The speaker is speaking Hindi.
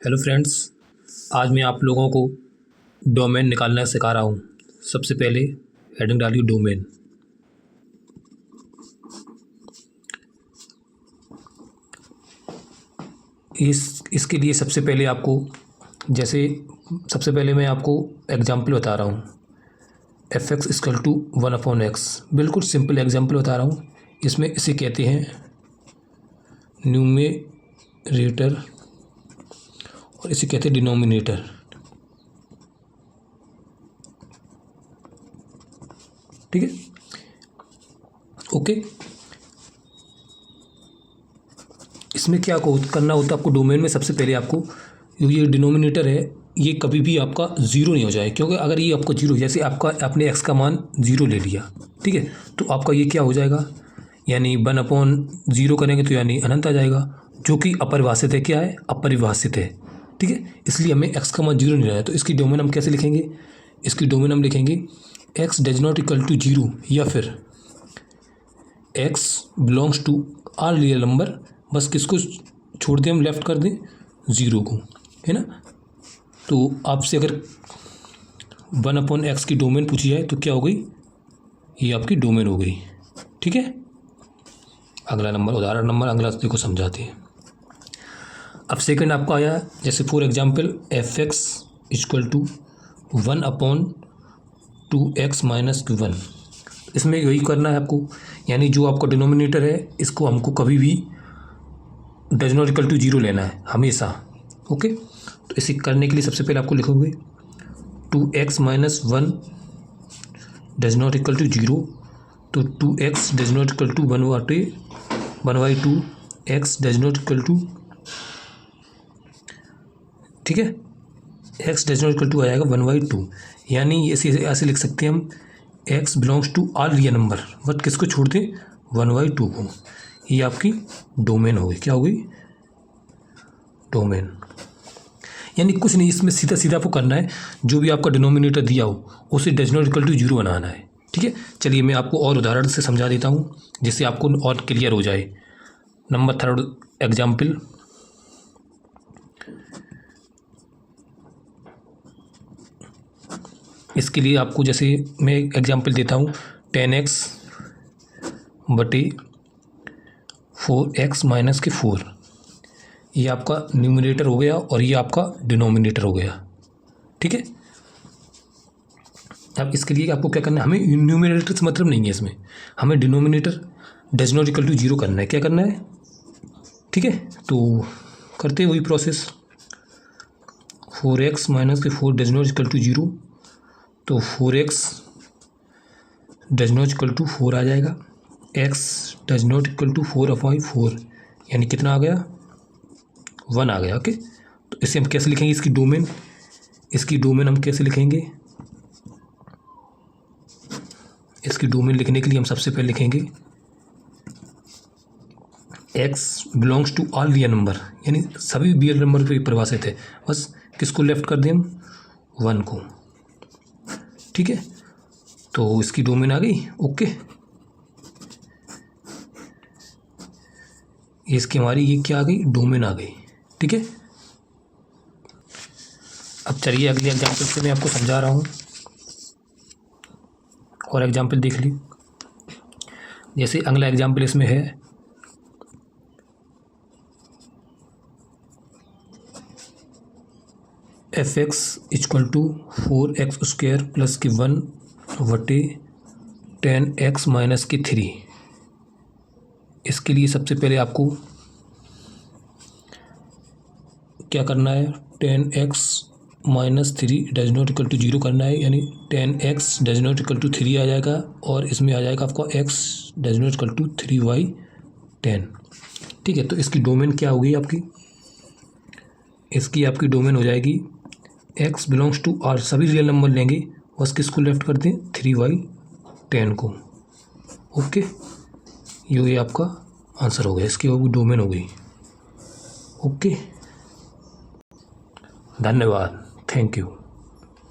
हेलो फ्रेंड्स, आज मैं आप लोगों को डोमेन निकालना सिखा रहा हूँ। सबसे पहले हेडिंग डालिए डोमेन। इसके लिए सबसे पहले मैं आपको एग्जाम्पल बता रहा हूँ। fx इक्वल टू 1/x, बिल्कुल सिंपल एग्जाम्पल बता रहा हूँ। इसमें इसे कहते हैं न्यूमेरेटर और इसे कहते हैं डिनोमिनेटर। ठीक है, ओके। इसमें क्या करना होता है आपको डोमेन में। सबसे पहले आपको ये डिनोमिनेटर है, ये कभी भी आपका ज़ीरो नहीं हो जाए, क्योंकि अगर ये आपको जीरो, जैसे आपने एक्स का मान ज़ीरो ले लिया, ठीक है, तो आपका ये क्या हो जाएगा, यानी 1/0 करेंगे तो यानी अनंत आ जाएगा, जो कि अपरिभाषित है। क्या है? अपरिभाषित है। ठीक है, इसलिए हमें एक्स का मान जीरो नहीं लेना है। तो इसकी डोमेन हम कैसे लिखेंगे? इसकी डोमेन हम लिखेंगे x does not equal to zero, या फिर x belongs to all real number. बस किसको छोड़ दें हम, लेफ्ट कर दें ज़ीरो को, है ना। तो आपसे अगर 1/x की डोमेन पूछी जाए तो क्या हो गई? ये आपकी डोमेन हो गई। ठीक है, अगला नंबर, उदाहरण नंबर अगला देखो समझाते हैं। अब सेकंड आपको आया, जैसे for example fx equal to 1/2x minus 1। इसमें यही करना है आपको, यानी जो आपका डिनोमिनेटर है इसको हमको कभी भी does not equal to zero लेना है हमेशा। ओके, तो इसे करने के लिए सबसे पहले आपको लिखोगे 2x minus 1 does not equal to zero. तो 2x does not equal to 1/2 x does not equal to, ठीक है, x does not equal to आ जाएगा 1/2। यानी ऐसे लिख सकते हैं हम, x belongs to all real number, but किसको छोड़ दें? 1/2 को। ये आपकी डोमेन हो गई। क्या हो गई? डोमेन। यानी कुछ नहीं, इसमें सीधा सीधा आपको करना है, जो भी आपका डिनोमिनेटर दिया हो उसे does not equal to zero बनाना है। ठीक है, चलिए मैं आपको और उदाहरण से समझा देता हूँ, जिससे आपको और क्लियर हो जाए। नंबर थर्ड एग्जाम्पल, इसके लिए आपको, जैसे मैं एग्जाम्पल देता हूँ 10x बटे 4x माइनस के 4। ये आपका न्यूमरेटर हो गया और ये आपका डिनोमिनेटर हो गया। ठीक है, अब इसके लिए आपको क्या करना है, हमें न्यूमरेटर से मतलब नहीं है, इसमें हमें denominator does not equal to zero करना है। क्या करना है? ठीक है, तो करते वही प्रोसेस। 4x माइनस के 4 does not equal to zero, तो 4x does not equal to 4 आ जाएगा। x does not equal to 4/4, यानी कितना आ गया? 1 आ गया। ओके, तो इसे हम कैसे लिखेंगे? इसकी डोमेन हम कैसे लिखेंगे? इसकी डोमेन लिखने के लिए हम सबसे पहले लिखेंगे x belongs to all real number, यानी सभी रियल नंबर पे परिभाषित है। बस किसको लेफ्ट कर दें हम? 1 को। ठीक है, तो इसकी डोमेन आ गई। ओके, इसकी हमारी ये क्या आ गई? डोमेन आ गई। ठीक है, अब चलिए अगले एग्जाम्पल से मैं आपको समझा रहा हूँ, और एग्जाम्पल देख ली। जैसे अगला एग्जाम्पल इसमें है fx equal to 4x square plus के 1/10x माइनस के 3। इसके लिए सबसे पहले आपको क्या करना है? 10x minus 3 does not equal to zero करना है, यानी 10x does not equal to 3 आ जाएगा, और इसमें आ जाएगा आपका x does not equal to 3/10। ठीक है, तो इसकी डोमेन क्या होगी आपकी? इसकी आपकी डोमेन हो जाएगी x बिलोंग्स टू, और सभी रियल नंबर लेंगे, बस किसको लेफ्ट कर दें? 3/10 को। ओके, ये आपका आंसर हो गया, इसकी होगी डोमेन हो गई। ओके, धन्यवाद, थैंक यू।